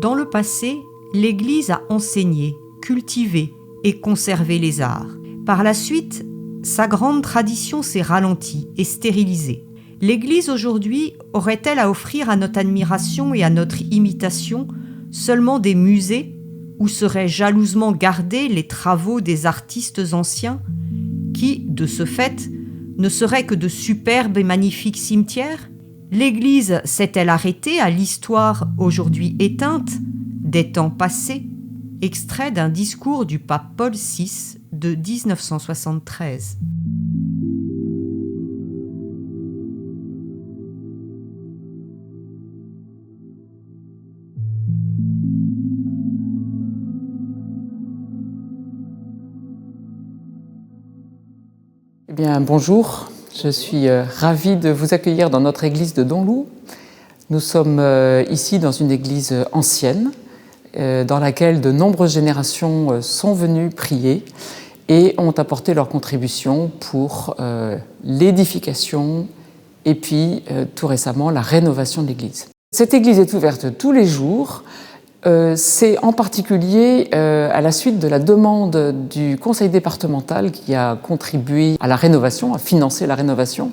Dans le passé, l'Église a enseigné, cultivé et conservé les arts. Par la suite, sa grande tradition s'est ralentie et stérilisée. L'Église aujourd'hui aurait-elle à offrir à notre admiration et à notre imitation seulement des musées où seraient jalousement gardés les travaux des artistes anciens qui, de ce fait, ne seraient que de superbes et magnifiques cimetières? L'Église s'est-elle arrêtée à l'histoire aujourd'hui éteinte des temps passés? Extrait d'un discours du pape Paul VI de 1973. Eh bien, bonjour, je suis ravie de vous accueillir dans notre église de Donloup. Nous sommes ici dans une église ancienne, dans laquelle de nombreuses générations sont venues prier et ont apporté leur contribution pour l'édification et puis tout récemment la rénovation de l'église. Cette église est ouverte tous les jours. C'est en particulier à la suite de la demande du conseil départemental qui a contribué à la rénovation, à financer la rénovation,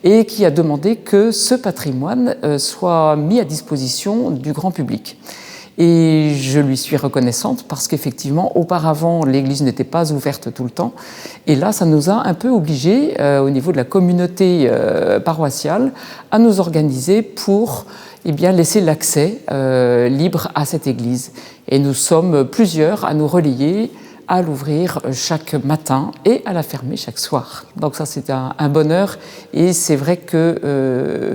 et qui a demandé que ce patrimoine soit mis à disposition du grand public. Et je lui suis reconnaissante parce qu'effectivement, auparavant, l'église n'était pas ouverte tout le temps. Et là, ça nous a un peu obligés, au niveau de la communauté paroissiale, à nous organiser pour laisser l'accès libre à cette église. Et nous sommes plusieurs à nous relayer, à l'ouvrir chaque matin et à la fermer chaque soir. Donc ça, c'est un bonheur. Et c'est vrai que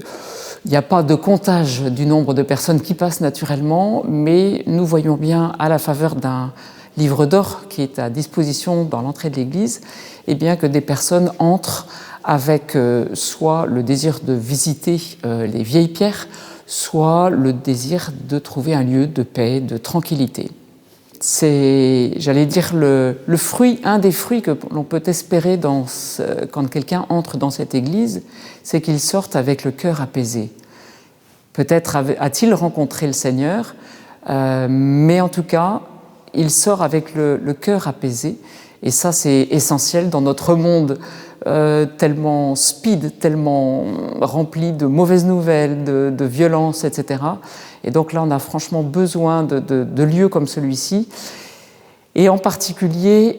il n'y a pas de comptage du nombre de personnes qui passent naturellement, mais nous voyons bien, à la faveur d'un livre d'or qui est à disposition dans l'entrée de l'église, que des personnes entrent avec soit le désir de visiter les vieilles pierres, soit le désir de trouver un lieu de paix, de tranquillité. C'est, j'allais dire, le fruit, un des fruits que l'on peut espérer quand quelqu'un entre dans cette église, c'est qu'il sorte avec le cœur apaisé. Peut-être a-t-il rencontré le Seigneur, mais en tout cas, il sort avec le cœur apaisé. Et ça, c'est essentiel dans notre monde tellement speed, tellement rempli de mauvaises nouvelles, de violences, etc. Et donc là, on a franchement besoin de lieux comme celui-ci. Et en particulier,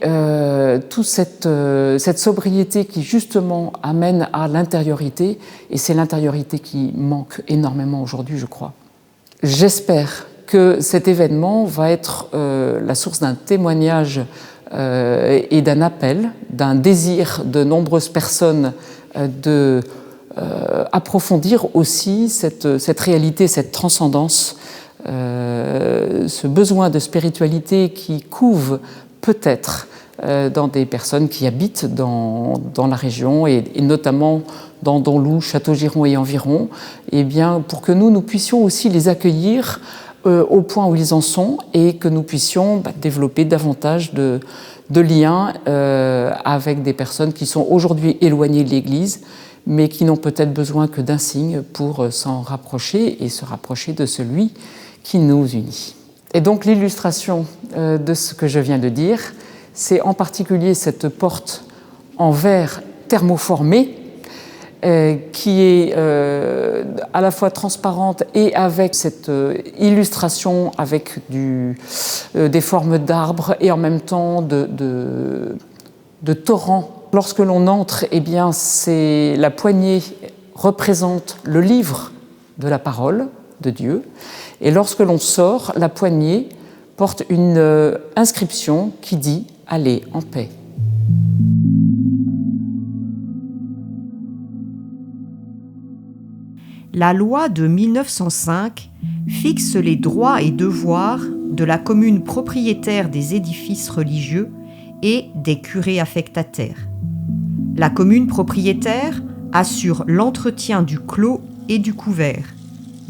toute cette sobriété qui justement amène à l'intériorité, et c'est l'intériorité qui manque énormément aujourd'hui, je crois. J'espère que cet événement va être la source d'un témoignage et d'un appel, d'un désir de nombreuses personnes de approfondir aussi cette réalité, cette transcendance, ce besoin de spiritualité qui couve peut-être dans des personnes qui habitent dans la région et notamment dans Donloup, Châteaugiron et environ, pour que nous puissions aussi les accueillir au point où ils en sont et que nous puissions développer davantage de liens avec des personnes qui sont aujourd'hui éloignées de l'Église, mais qui n'ont peut-être besoin que d'un signe pour s'en rapprocher et se rapprocher de celui qui nous unit. Et donc l'illustration de ce que je viens de dire, c'est en particulier cette porte en verre thermoformé qui est à la fois transparente et avec cette illustration avec des formes d'arbres et en même temps de torrents. Lorsque l'on entre, la poignée représente le livre de la parole de Dieu. Et lorsque l'on sort, la poignée porte une inscription qui dit « Allez en paix ». La loi de 1905 fixe les droits et devoirs de la commune propriétaire des édifices religieux et des curés affectataires. La commune propriétaire assure l'entretien du clos et du couvert.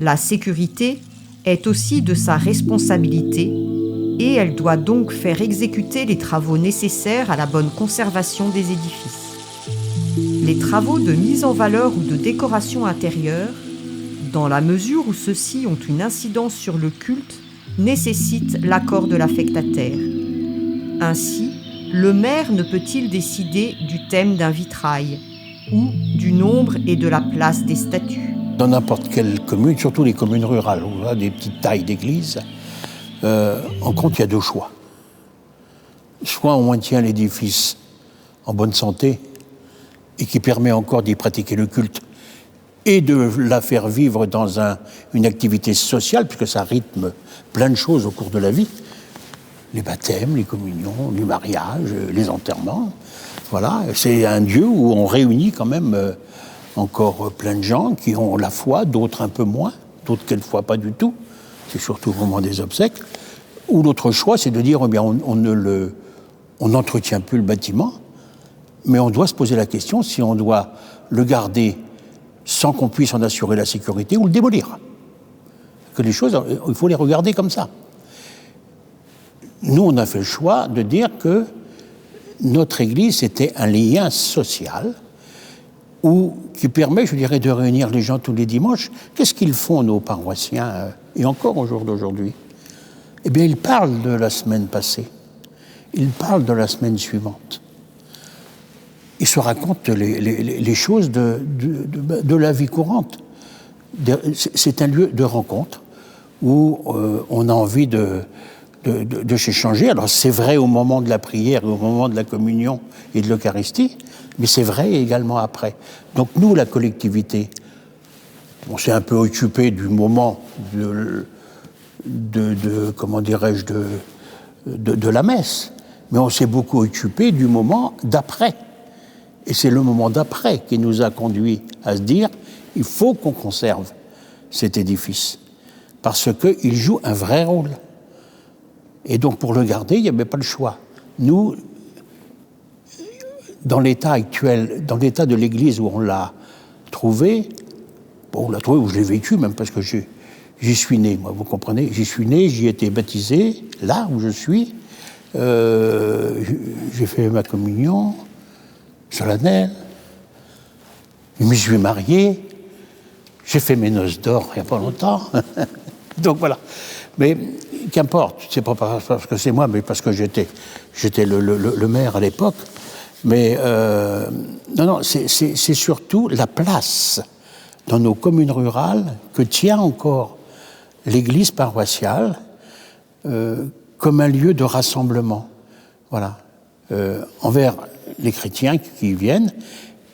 La sécurité est aussi de sa responsabilité et elle doit donc faire exécuter les travaux nécessaires à la bonne conservation des édifices. Les travaux de mise en valeur ou de décoration intérieure, dans la mesure où ceux-ci ont une incidence sur le culte, nécessite l'accord de l'affectataire. Ainsi, le maire ne peut-il décider du thème d'un vitrail ou du nombre et de la place des statues. Dans n'importe quelle commune, surtout les communes rurales, où on a des petites tailles d'église, en compte, il y a deux choix. Soit on maintient l'édifice en bonne santé et qui permet encore d'y pratiquer le culte et de la faire vivre dans une activité sociale, puisque ça rythme plein de choses au cours de la vie. Les baptêmes, les communions, les mariages, les enterrements. Voilà, c'est un lieu où on réunit quand même encore plein de gens qui ont la foi, d'autres un peu moins, d'autres quelquefois pas du tout. C'est surtout au moment des obsèques. Ou l'autre choix, c'est de dire, eh bien, on n'entretient plus le bâtiment, mais on doit se poser la question si on doit le garder sans qu'on puisse en assurer la sécurité ou le démolir. Que les choses, il faut les regarder comme ça. Nous, on a fait le choix de dire que notre Église, c'était un lien social qui permet, je dirais, de réunir les gens tous les dimanches. Qu'est-ce qu'ils font, nos paroissiens, et encore au jour d'aujourd'hui? Eh bien, ils parlent de la semaine passée. Ils parlent de la semaine suivante. Ils se racontent les choses de la vie courante. C'est un lieu de rencontre où on a envie de s'échanger. Alors c'est vrai au moment de la prière, au moment de la communion et de l'Eucharistie, mais c'est vrai également après. Donc nous, la collectivité, on s'est un peu occupé du moment comment dirais-je, de la messe, mais on s'est beaucoup occupé du moment d'après. Et c'est le moment d'après qui nous a conduit à se dire il faut qu'on conserve cet édifice, parce qu'il joue un vrai rôle. Et donc pour le garder, il n'y avait pas le choix. Nous, dans l'état actuel, dans l'état de l'Église où on l'a trouvé, bon, on l'a trouvé où je l'ai vécu même, parce que j'y suis né, moi, vous comprenez, j'y suis né, j'y ai été baptisé, là où je suis, j'ai fait ma communion solennelle, je me suis marié, j'ai fait mes noces d'or il n'y a pas longtemps, donc voilà. Mais qu'importe, c'est pas parce que c'est moi, mais parce que j'étais le maire à l'époque. Mais non, c'est surtout la place dans nos communes rurales que tient encore l'église paroissiale comme un lieu de rassemblement, voilà, envers les chrétiens qui y viennent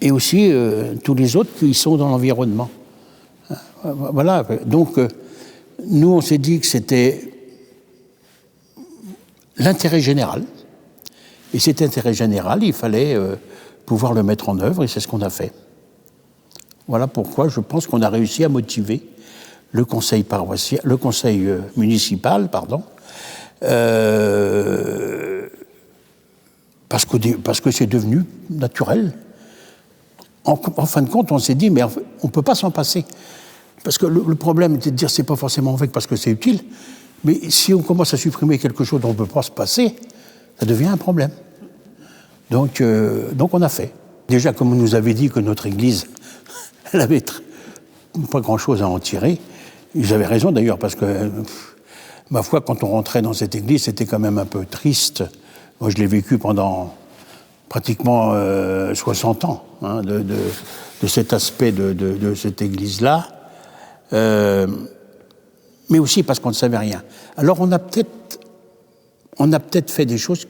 et aussi tous les autres qui sont dans l'environnement. Voilà, donc nous on s'est dit que c'était l'intérêt général, et cet intérêt général, il fallait pouvoir le mettre en œuvre, et c'est ce qu'on a fait. Voilà pourquoi je pense qu'on a réussi à motiver le conseil paroissial, le conseil municipal, pardon, parce que c'est devenu naturel. En fin de compte, on s'est dit, mais on ne peut pas s'en passer. Parce que le problème était de dire, c'est pas forcément vrai parce que c'est utile, mais si on commence à supprimer quelque chose dont on ne peut pas se passer, ça devient un problème. Donc on a fait. Déjà, comme on nous avait dit que notre Église, elle avait pas grand-chose à en tirer, ils avaient raison d'ailleurs, parce que, ma foi, quand on rentrait dans cette Église, c'était quand même un peu triste. Moi, je l'ai vécu pendant pratiquement 60 ans, hein, de cet aspect de cette Église-là, mais aussi parce qu'on ne savait rien. Alors on a peut-être fait des choses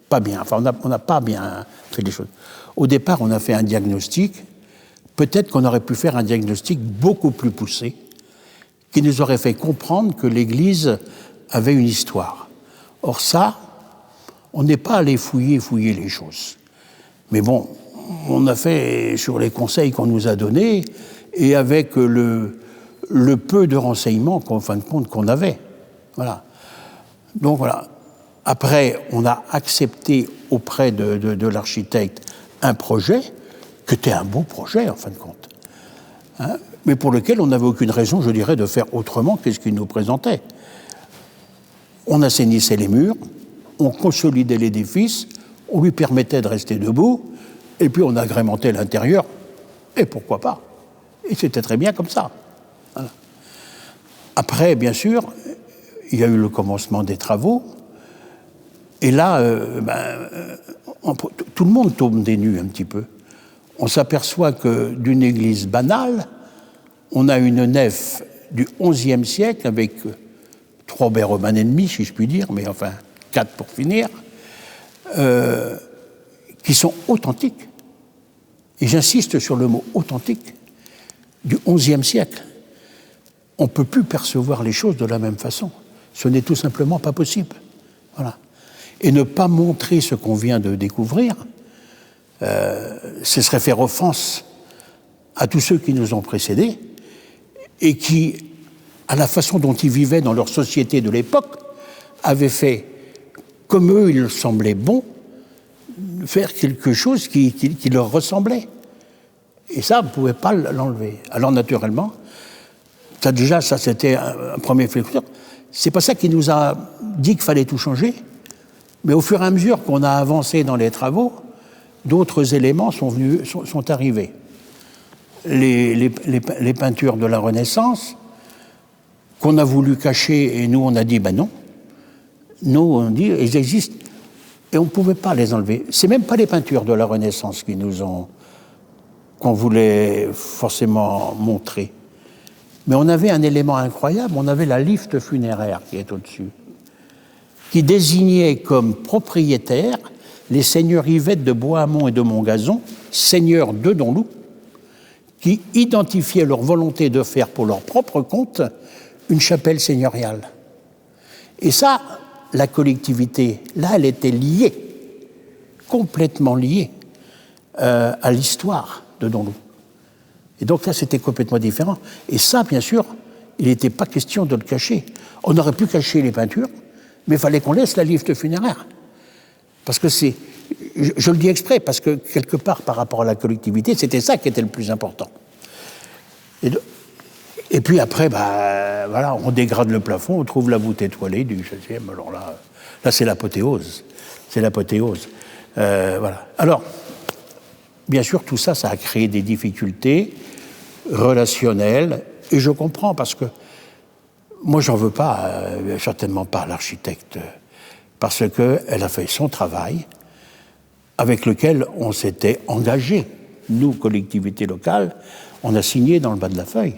pas bien, enfin on n'a pas bien fait les choses. Au départ, on a fait un diagnostic, peut-être qu'on aurait pu faire un diagnostic beaucoup plus poussé, qui nous aurait fait comprendre que l'Église avait une histoire. Or ça, on n'est pas allé fouiller les choses. Mais bon, on a fait sur les conseils qu'on nous a donnés, et avec le peu de renseignements qu'en fin de compte qu'on avait. Voilà. Donc voilà. Après, on a accepté auprès de l'architecte un projet, qui était un beau projet en fin de compte, hein, mais pour lequel on n'avait aucune raison, je dirais, de faire autrement que ce qu'il nous présentait. On assainissait les murs, on consolidait l'édifice, on lui permettait de rester debout, et puis on agrémentait l'intérieur, et pourquoi pas. Et c'était très bien comme ça. Voilà. Après, bien sûr, il y a eu le commencement des travaux, et là, tout le monde tombe des nues un petit peu. On s'aperçoit que d'une église banale, on a une nef du XIe siècle avec 3 baies romanes et demi, si je puis dire, mais enfin 4 pour finir, qui sont authentiques. Et j'insiste sur le mot authentique, du XIe siècle. On ne peut plus percevoir les choses de la même façon. Ce n'est tout simplement pas possible. Voilà. Et ne pas montrer ce qu'on vient de découvrir, ce serait faire offense à tous ceux qui nous ont précédés et qui, à la façon dont ils vivaient dans leur société de l'époque, avaient fait, comme eux, il leur semblait bon, faire quelque chose qui leur ressemblait. Et ça, on ne pouvait pas l'enlever. Alors, naturellement, ça c'était un premier facteur. C'est pas ça qui nous a dit qu'il fallait tout changer, mais au fur et à mesure qu'on a avancé dans les travaux, d'autres éléments sont arrivés. Les peintures de la Renaissance, qu'on a voulu cacher, et nous on a dit, ben non. Nous on dit, ils existent, et on ne pouvait pas les enlever. C'est même pas les peintures de la Renaissance qu'on voulait forcément montrer. Mais on avait un élément incroyable, on avait la lifte funéraire qui est au-dessus, qui désignait comme propriétaires les seigneurs Yvette de Bois-Amont et de Montgazon, seigneurs de Donloup, qui identifiaient leur volonté de faire pour leur propre compte une chapelle seigneuriale. Et ça, la collectivité, là, elle était liée, complètement liée à l'histoire de Donloup. Et donc là, c'était complètement différent. Et ça, bien sûr, il n'était pas question de le cacher. On aurait pu cacher les peintures, mais il fallait qu'on laisse la lifte funéraire. Parce que c'est... Je le dis exprès, parce que quelque part, par rapport à la collectivité, c'était ça qui était le plus important. Et puis après, voilà, on dégrade le plafond, on trouve la voûte étoilée du 16e. Alors là c'est l'apothéose. C'est l'apothéose. Voilà. Alors, bien sûr, tout ça, ça a créé des difficultés relationnelles, et je comprends, parce que moi, j'en veux pas, certainement pas à l'architecte, parce qu'elle a fait son travail, avec lequel on s'était engagé. Nous, collectivité locale, on a signé dans le bas de la feuille.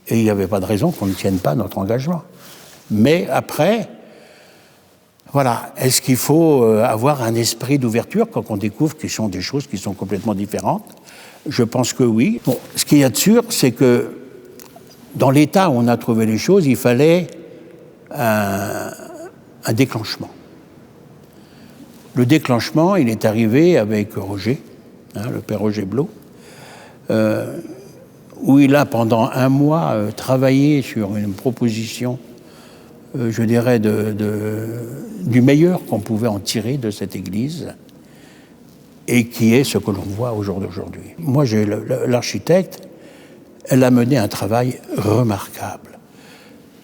Et il n'y avait pas de raison qu'on ne tienne pas notre engagement. Mais après, voilà, est-ce qu'il faut avoir un esprit d'ouverture quand on découvre qu'ils sont des choses qui sont complètement différentes? Je pense que oui. Bon, ce qu'il y a de sûr, c'est que dans l'état où on a trouvé les choses, il fallait un déclenchement. Le déclenchement, il est arrivé avec Roger, le père Roger Blot, où il a pendant un mois travaillé sur une proposition, je dirais, du meilleur qu'on pouvait en tirer de cette église, et qui est ce que l'on voit au jour d'aujourd'hui. Moi, l'architecte, elle a mené un travail remarquable,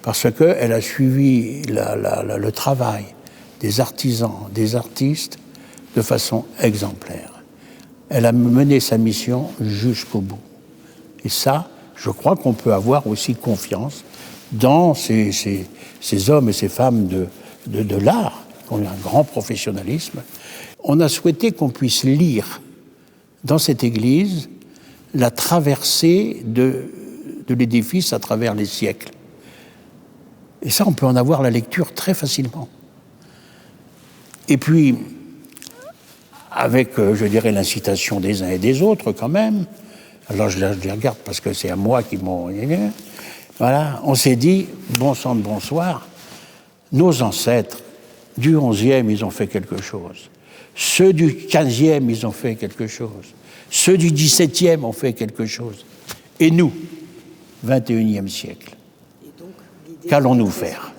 parce qu'elle a suivi le travail des artisans, des artistes, de façon exemplaire. Elle a mené sa mission jusqu'au bout. Et ça, je crois qu'on peut avoir aussi confiance dans ces hommes et ces femmes de l'art, qui ont un grand professionnalisme. On a souhaité qu'on puisse lire dans cette église la traversée de l'édifice à travers les siècles. Et ça, on peut en avoir la lecture très facilement. Et puis, avec, je dirais, l'incitation des uns et des autres, quand même, alors je les regarde parce que c'est à moi qui m'ont... Voilà, on s'est dit, bon sang de bonsoir, nos ancêtres du 11e, ils ont fait quelque chose. Ceux du 15e, ils ont fait quelque chose. Ceux du 17e ont fait quelque chose. Et nous, 21e siècle, qu'allons-nous faire?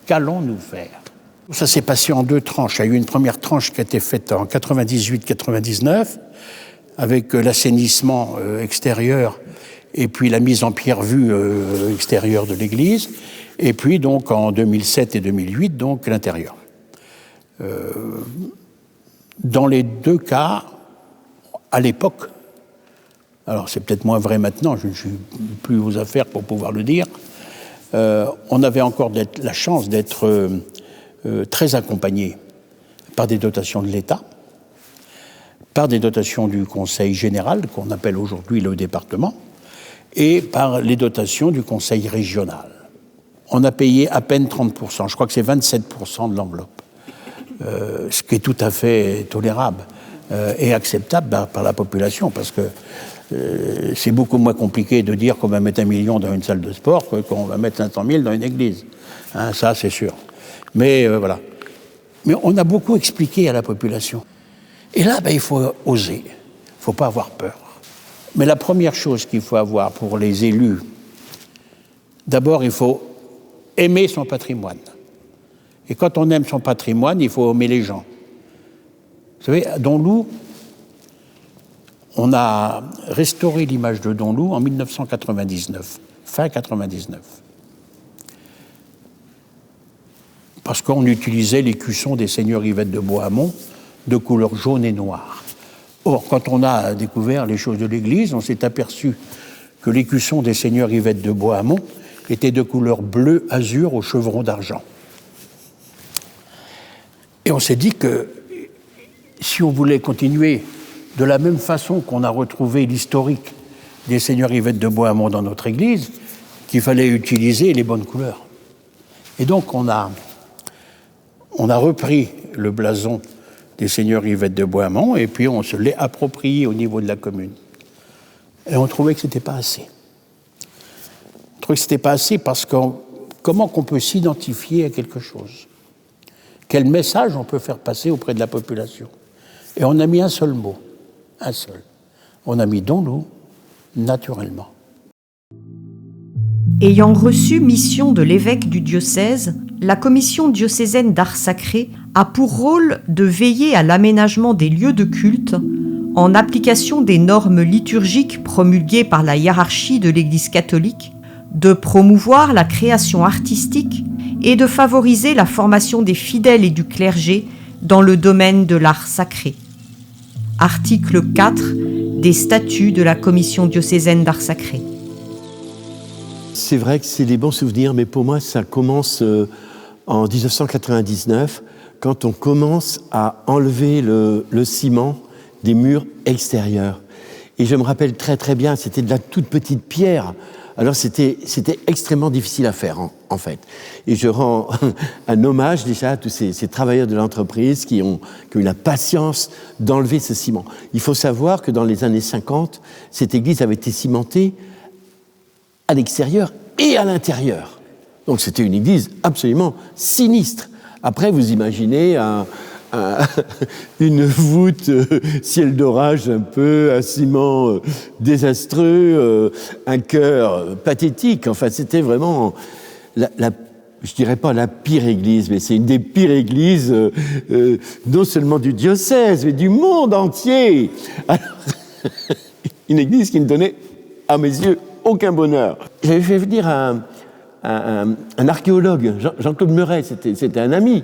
Qu'allons-nous faire? Ça s'est passé en 2 tranches. Il y a eu une première tranche qui a été faite en 98-99, avec l'assainissement extérieur et puis la mise en pierre vue extérieure de l'église, et puis donc en 2007 et 2008, donc l'intérieur. Dans les 2 cas, à l'époque, alors c'est peut-être moins vrai maintenant, je ne suis plus aux affaires pour pouvoir le dire, on avait encore la chance d'être très accompagné par des dotations de l'État, par des dotations du Conseil général, qu'on appelle aujourd'hui le département, et par les dotations du Conseil régional. On a payé à peine 30%, je crois que c'est 27% de l'enveloppe, ce qui est tout à fait tolérable et acceptable par la population, parce que c'est beaucoup moins compliqué de dire qu'on va mettre 1 million dans une salle de sport que qu'on va mettre 500 000 dans une église. Hein, ça, c'est sûr. Mais voilà. Mais on a beaucoup expliqué à la population. Et là, il faut oser. Il ne faut pas avoir peur. Mais la première chose qu'il faut avoir pour les élus, d'abord, il faut aimer son patrimoine. Et quand on aime son patrimoine, il faut aimer les gens. Vous savez, à Donloup, on a restauré l'image de Donloup en 1999, fin 99. Parce qu'on utilisait l'écusson des seigneurs Yvette de Beauhamont de couleur jaune et noire. Or, quand on a découvert les choses de l'Église, on s'est aperçu que l'écusson des seigneurs Yvette de Beauhamont était de couleur bleu azur au chevron d'argent. Et on s'est dit que si on voulait continuer de la même façon qu'on a retrouvé l'historique des seigneurs Yvette de Beauhamont dans notre Église, qu'il fallait utiliser les bonnes couleurs. Et donc on a repris le blason des seigneurs Yvette de Beauhamont et puis on se l'est approprié au niveau de la commune. Et on trouvait que ce n'était pas assez. On trouvait que ce n'était pas assez parce que comment qu'on peut s'identifier à quelque chose? Quel message on peut faire passer auprès de la population? Et on a mis un seul mot, un seul. On a mis Donloup, naturellement. Ayant reçu mission de l'évêque du diocèse, la commission diocésaine d'art sacré a pour rôle de veiller à l'aménagement des lieux de culte en application des normes liturgiques promulguées par la hiérarchie de l'Église catholique, de promouvoir la création artistique et de favoriser la formation des fidèles et du clergé dans le domaine de l'art sacré. Article 4 des statuts de la commission diocésaine d'art sacré. C'est vrai que c'est des bons souvenirs, mais pour moi, ça commence en 1999, quand on commence à enlever le ciment des murs extérieurs. Et je me rappelle très très bien, c'était de la toute petite pierre. Alors c'était extrêmement difficile à faire, en fait. Et je rends un hommage déjà à tous ces travailleurs de l'entreprise qui ont eu la patience d'enlever ce ciment. Il faut savoir que dans les années 50, cette église avait été cimentée à l'extérieur et à l'intérieur. Donc c'était une église absolument sinistre. Après, vous imaginez une voûte ciel d'orage un peu, un ciment désastreux, un chœur pathétique. Enfin, c'était vraiment, je dirais pas la pire église, mais c'est une des pires églises, non seulement du diocèse, mais du monde entier. Alors, une église qui ne donnait, à mes yeux, aucun bonheur. J'avais fait venir un archéologue, Jean-Claude Meuret, c'était un ami,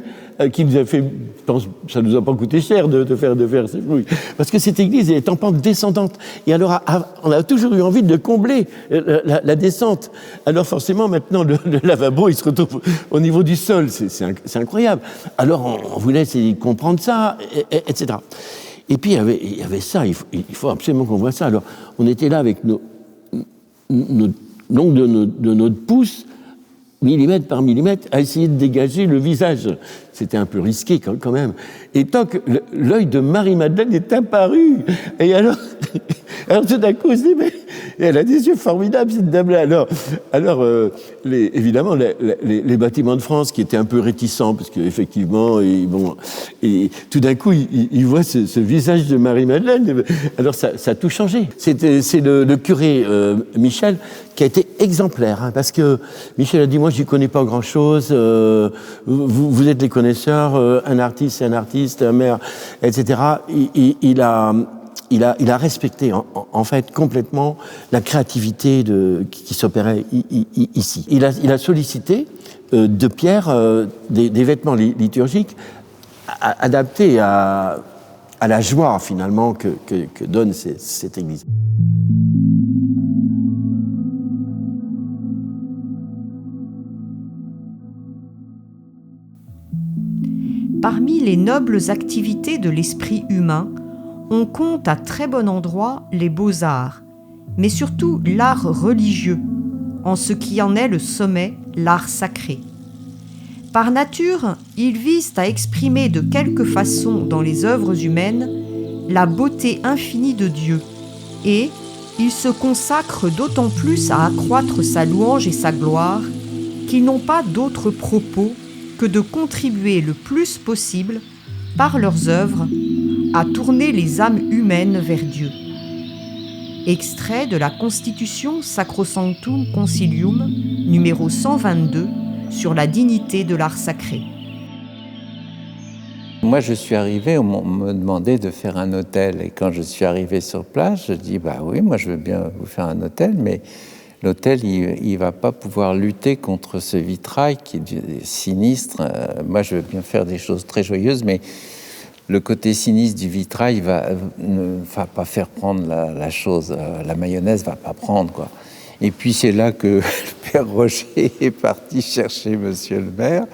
qui nous a fait, je pense, ça nous a pas coûté cher de faire ces fouilles, parce que cette église est en pente descendante, et alors on a toujours eu envie de combler la descente. Alors forcément maintenant le lavabo il se retrouve au niveau du sol, c'est incroyable. Alors on voulait essayer de comprendre ça, etc. Et puis il y avait ça, il faut absolument qu'on voit ça. Alors on était là avec l'ongle de notre pouce, millimètre par millimètre, à essayer de dégager le visage. C'était un peu risqué quand même. Et toc, l'œil de Marie-Madeleine est apparu. Et alors tout d'un coup, on se dit, mais elle a des yeux formidables, cette dame-là. Alors évidemment, les bâtiments de France qui étaient un peu réticents, parce qu'effectivement, et tout d'un coup, ils voient ce visage de Marie-Madeleine. Alors ça a tout changé. C'est le curé Michel qui a été exemplaire, hein, parce que Michel a dit, moi, j'y connais pas grand-chose, vous êtes les connaisseurs, un artiste, c'est un artiste, un maire, etc. Il a respecté en fait complètement la créativité qui s'opérait ici. Il a sollicité de Pierre des vêtements liturgiques adaptés à la joie finalement que donne cette église. Parmi les nobles activités de l'esprit humain, on compte à très bon endroit les beaux-arts, mais surtout l'art religieux, en ce qui en est le sommet, l'art sacré. Par nature, ils visent à exprimer de quelque façon dans les œuvres humaines la beauté infinie de Dieu, et ils se consacrent d'autant plus à accroître sa louange et sa gloire qu'ils n'ont pas d'autre propos que de contribuer le plus possible, par leurs œuvres, à tourner les âmes humaines vers Dieu. Extrait de la Constitution Sacrosanctum Concilium, numéro 122, sur la dignité de l'art sacré. Moi, je suis arrivé, on me demandait de faire un hôtel. Et quand je suis arrivé sur place, je dis, bah oui, moi, je veux bien vous faire un hôtel, mais l'hôtel, il ne va pas pouvoir lutter contre ce vitrail qui est sinistre. Moi, je veux bien faire des choses très joyeuses, mais le côté sinistre du vitrail ne va pas faire prendre la chose. La mayonnaise ne va pas prendre, quoi. Et puis, c'est là que le père Roger est parti chercher monsieur le maire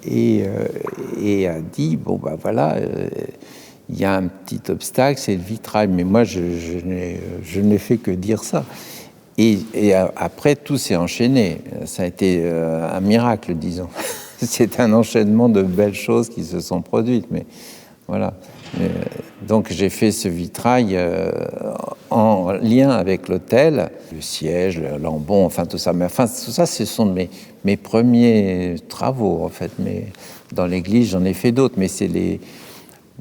et a dit, bon, ben voilà, il y a un petit obstacle, c'est le vitrail. Mais moi, je n'ai fait que dire ça. Et après, tout s'est enchaîné. Ça a été un miracle, disons. C'est un enchaînement de belles choses qui se sont produites. Mais voilà. Donc, j'ai fait ce vitrail en lien avec l'hôtel, le siège, le lambon, enfin tout ça. Mais enfin, tout ça, ce sont mes premiers travaux, en fait. Mais dans l'église, j'en ai fait d'autres. Mais c'est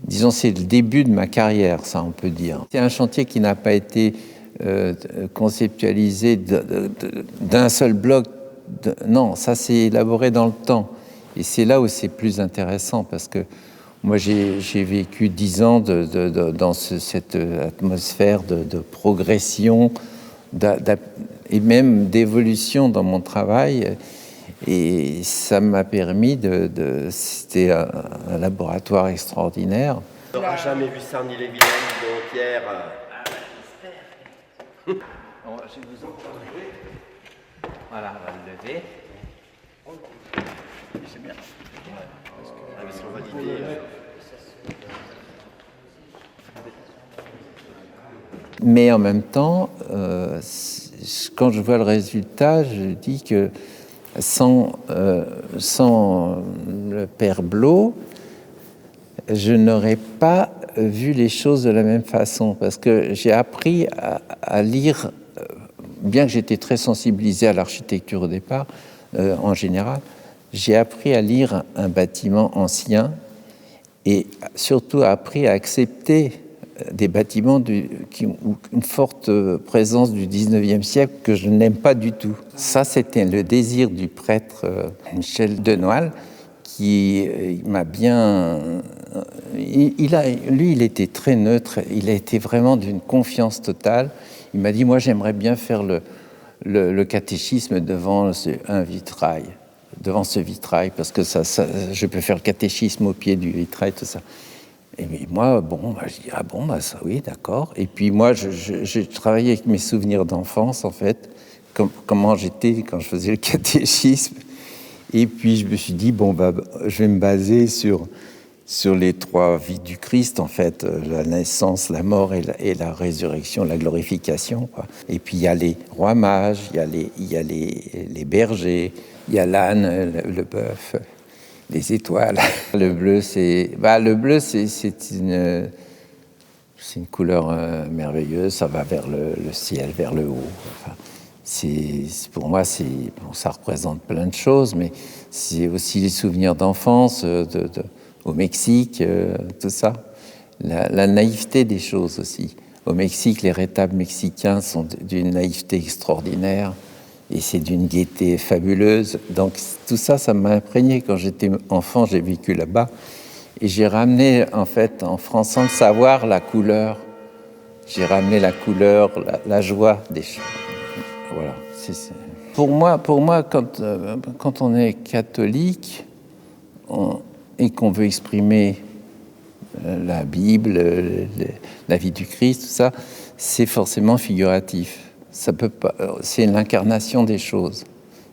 disons, c'est le début de ma carrière, ça, on peut dire. C'est un chantier qui n'a pas été conceptualisé d'un seul bloc. Non, ça s'est élaboré dans le temps. Et c'est là où c'est plus intéressant, parce que moi, j'ai vécu 10 ans dans cette atmosphère de progression et même d'évolution dans mon travail. Et ça m'a permis c'était un laboratoire extraordinaire. On n'aura jamais vu ça ni les vilaines, donc Pierre. Je vais vous encourager. Voilà, on va le lever. C'est bien. Parce qu'on va l'idée. Mais en même temps, quand je vois le résultat, je dis que sans le père Blot, je n'aurais pas vu les choses de la même façon, parce que j'ai appris à lire, bien que j'étais très sensibilisé à l'architecture au départ, en général, j'ai appris à lire un bâtiment ancien et surtout appris à accepter des bâtiments qui ont une forte présence du 19e siècle que je n'aime pas du tout. Ça, c'était le désir du prêtre Michel Denoal qui m'a bien... Lui, il était très neutre, il a été vraiment d'une confiance totale. Il m'a dit, moi, j'aimerais bien faire le catéchisme devant un vitrail, devant ce vitrail, parce que je peux faire le catéchisme au pied du vitrail, tout ça. Et moi, je dis, ah bon, ça, oui, d'accord. Et puis moi, j'ai travaillé avec mes souvenirs d'enfance, en fait, comment j'étais quand je faisais le catéchisme. Et puis je me suis dit, je vais me baser sur les 3 vies du Christ, en fait, la naissance, la mort et la résurrection, la glorification, quoi. Et puis il y a les rois mages, il y a les bergers, il y a l'âne, le bœuf, les étoiles. Le bleu, c'est une couleur merveilleuse, ça va vers le ciel, vers le haut. Enfin, pour moi, ça représente plein de choses, mais c'est aussi les souvenirs d'enfance, au Mexique, tout ça. La naïveté des choses aussi. Au Mexique, les retables mexicains sont d'une naïveté extraordinaire et c'est d'une gaieté fabuleuse. Donc tout ça, ça m'a imprégné. Quand j'étais enfant, j'ai vécu là-bas et j'ai ramené, en fait, en France, sans le savoir, la couleur. J'ai ramené la couleur, la joie des choses. Voilà. Pour moi, quand on est catholique et qu'on veut exprimer la Bible, la vie du Christ, tout ça, c'est forcément figuratif. Ça peut pas, c'est l'incarnation des choses.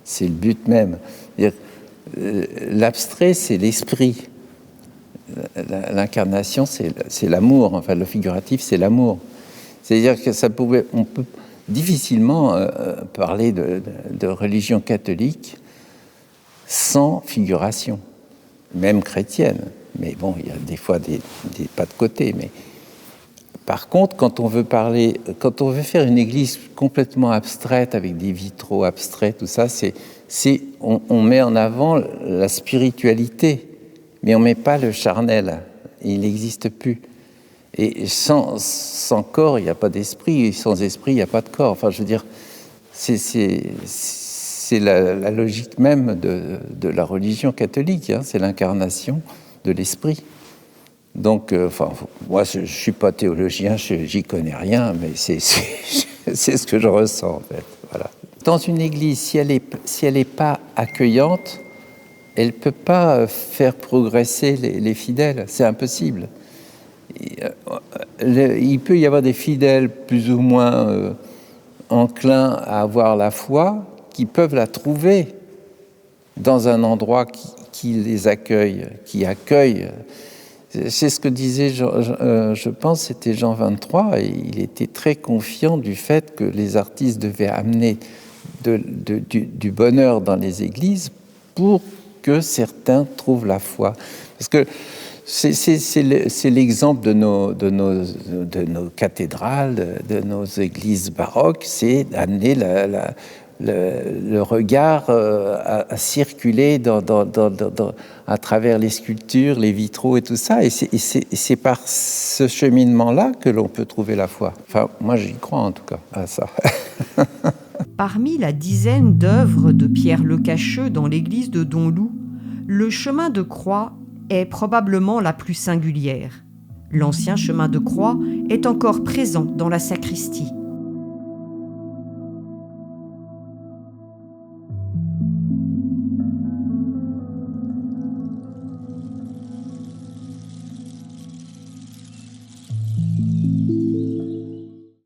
C'est le but même. L'abstrait, c'est l'esprit. l'incarnation, c'est l'amour. Enfin, le figuratif, c'est l'amour. C'est-à-dire que on peut difficilement parler de religion catholique sans figuration, même chrétienne. Mais bon, il y a des fois des pas de côté. Mais par contre, quand on veut faire une église complètement abstraite avec des vitraux abstraits, tout ça, on met en avant la spiritualité, mais on met pas le charnel. Il n'existe plus. Et sans corps, il n'y a pas d'esprit, et sans esprit, il n'y a pas de corps. Enfin, je veux dire, c'est la logique même de la religion catholique, hein, c'est l'incarnation de l'esprit. Donc, moi, je ne suis pas théologien, j'y connais rien, mais c'est ce que je ressens, en fait. Voilà. Dans une église, si elle est pas accueillante, elle ne peut pas faire progresser les fidèles, c'est impossible. Il peut y avoir des fidèles plus ou moins enclins à avoir la foi qui peuvent la trouver dans un endroit qui les accueille, qui accueille. C'est ce que disait, je pense, c'était Jean 23, et il était très confiant du fait que les artistes devaient amener du bonheur dans les églises pour que certains trouvent la foi. Parce que c'est l'exemple de nos cathédrales, de nos églises baroques, c'est d'amener le regard à circuler à travers les sculptures, les vitraux et tout ça. Et c'est par ce cheminement-là que l'on peut trouver la foi. Enfin, moi, j'y crois en tout cas à ça. Parmi la dizaine d'œuvres de Pierre Lecacheux dans l'église de Donloup, le chemin de croix est probablement la plus singulière. L'ancien chemin de croix est encore présent dans la sacristie.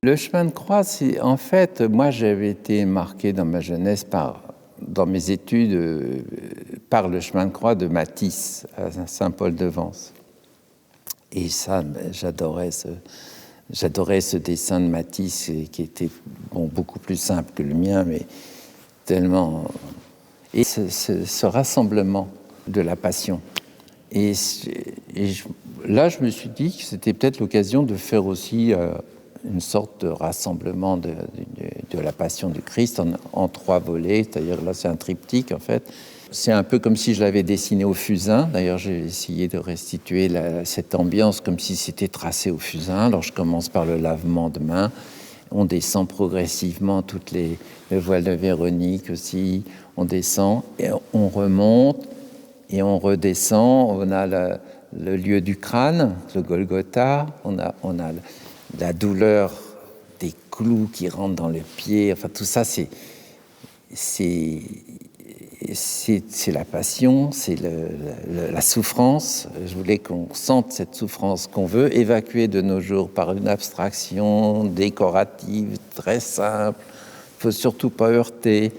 Le chemin de croix, c'est en fait, moi j'avais été marqué dans ma jeunesse dans mes études par le chemin de croix de Matisse à Saint-Paul-de-Vence. Et ça, j'adorais ce dessin de Matisse qui était beaucoup plus simple que le mien, mais tellement... Et ce rassemblement de la passion. Là, je me suis dit que c'était peut-être l'occasion de faire aussi une sorte de rassemblement de la passion du Christ en 3 volets. C'est-à-dire, là, c'est un triptyque, en fait. C'est un peu comme si je l'avais dessiné au fusain. D'ailleurs, j'ai essayé de restituer cette ambiance comme si c'était tracé au fusain. Alors, je commence par le lavement de mains. On descend progressivement le voile de Véronique aussi. On descend et on remonte et on redescend. On a le lieu du crâne, le Golgotha. On a la douleur des clous qui rentrent dans le pied. Enfin, tout ça, c'est la passion, c'est la souffrance. Je voulais qu'on sente cette souffrance qu'on veut évacuer de nos jours par une abstraction décorative très simple. Il ne faut surtout pas heurter.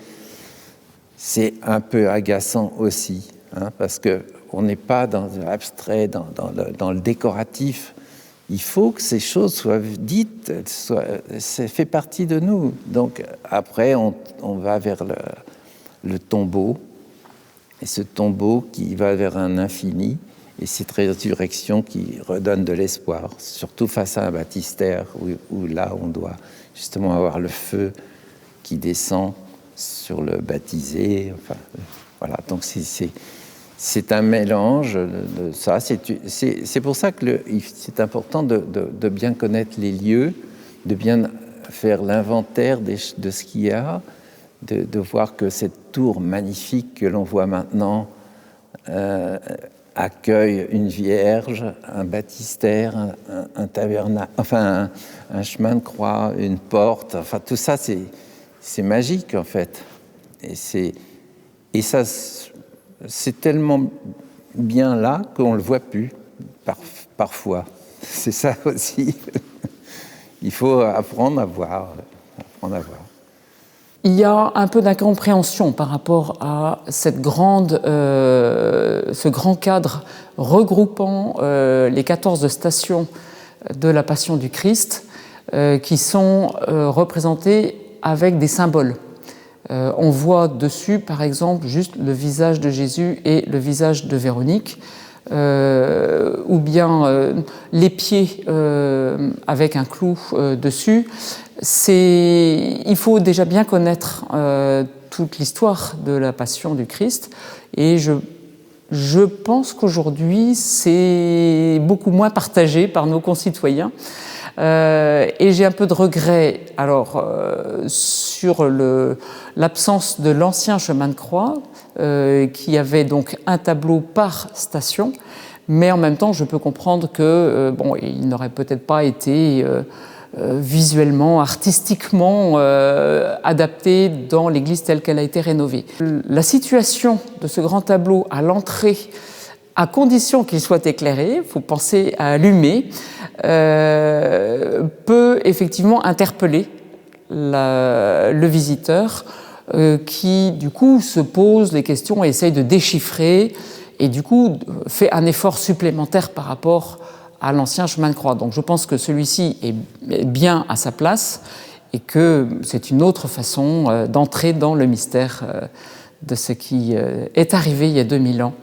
C'est un peu agaçant aussi, hein, parce qu'on n'est pas dans l'abstrait, dans le décoratif. Il faut que ces choses soient dites, ça fait partie de nous. Donc après, on va vers le tombeau, et ce tombeau qui va vers un infini, et cette résurrection qui redonne de l'espoir, surtout face à un baptistère où là, on doit justement avoir le feu qui descend sur le baptisé. Enfin, voilà, donc c'est un mélange de ça. C'est pour ça que c'est important de bien connaître les lieux, de bien faire l'inventaire de ce qu'il y a, de voir que cette tour magnifique que l'on voit maintenant accueille une vierge, un baptistère, un tabernacle, enfin un chemin de croix, une porte. Enfin, tout ça, c'est magique en fait. Et ça, c'est tellement bien là qu'on ne le voit plus parfois. C'est ça aussi. Il faut apprendre à voir. il y a un peu d'incompréhension par rapport à ce grand cadre regroupant les 14 stations de la Passion du Christ qui sont représentées avec des symboles. On voit dessus, par exemple, juste le visage de Jésus et le visage de Véronique, ou bien les pieds avec un clou dessus. Il faut déjà bien connaître toute l'histoire de la Passion du Christ, et je pense qu'aujourd'hui c'est beaucoup moins partagé par nos concitoyens. Et j'ai un peu de regret sur l'absence de l'ancien chemin de croix, qui avait donc un tableau par station, mais en même temps je peux comprendre que il n'aurait peut-être pas été visuellement, artistiquement adapté dans l'église telle qu'elle a été rénovée. La situation de ce grand tableau à l'entrée, à condition qu'il soit éclairé, il faut penser à allumer, peut effectivement interpeller le visiteur qui, du coup, se pose les questions et essaye de déchiffrer et, du coup, fait un effort supplémentaire par rapport à l'ancien chemin de croix. Donc je pense que celui-ci est bien à sa place et que c'est une autre façon d'entrer dans le mystère de ce qui est arrivé il y a 2000 ans.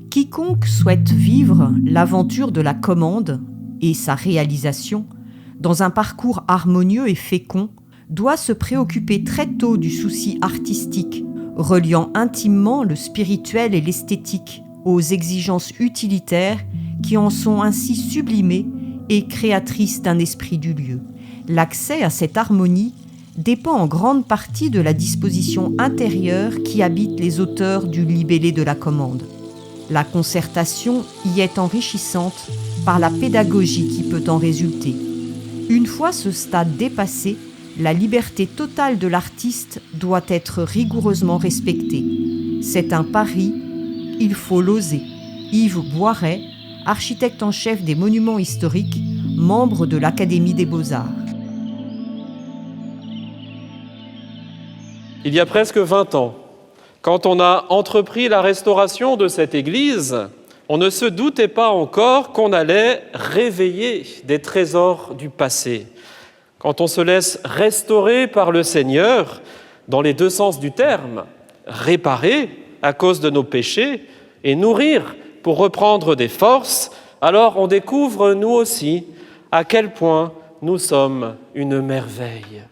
Quiconque souhaite vivre l'aventure de la commande et sa réalisation dans un parcours harmonieux et fécond doit se préoccuper très tôt du souci artistique, reliant intimement le spirituel et l'esthétique aux exigences utilitaires qui en sont ainsi sublimées et créatrices d'un esprit du lieu. L'accès à cette harmonie dépend en grande partie de la disposition intérieure qui habite les auteurs du libellé de la commande. La concertation y est enrichissante par la pédagogie qui peut en résulter. Une fois ce stade dépassé, la liberté totale de l'artiste doit être rigoureusement respectée. C'est un pari, il faut l'oser. Yves Boiret, architecte en chef des monuments historiques, membre de l'Académie des Beaux-Arts. Il y a presque 20 ans, quand on a entrepris la restauration de cette église, on ne se doutait pas encore qu'on allait réveiller des trésors du passé. Quand on se laisse restaurer par le Seigneur, dans les deux sens du terme, réparer à cause de nos péchés et nourrir pour reprendre des forces, alors on découvre nous aussi à quel point nous sommes une merveille.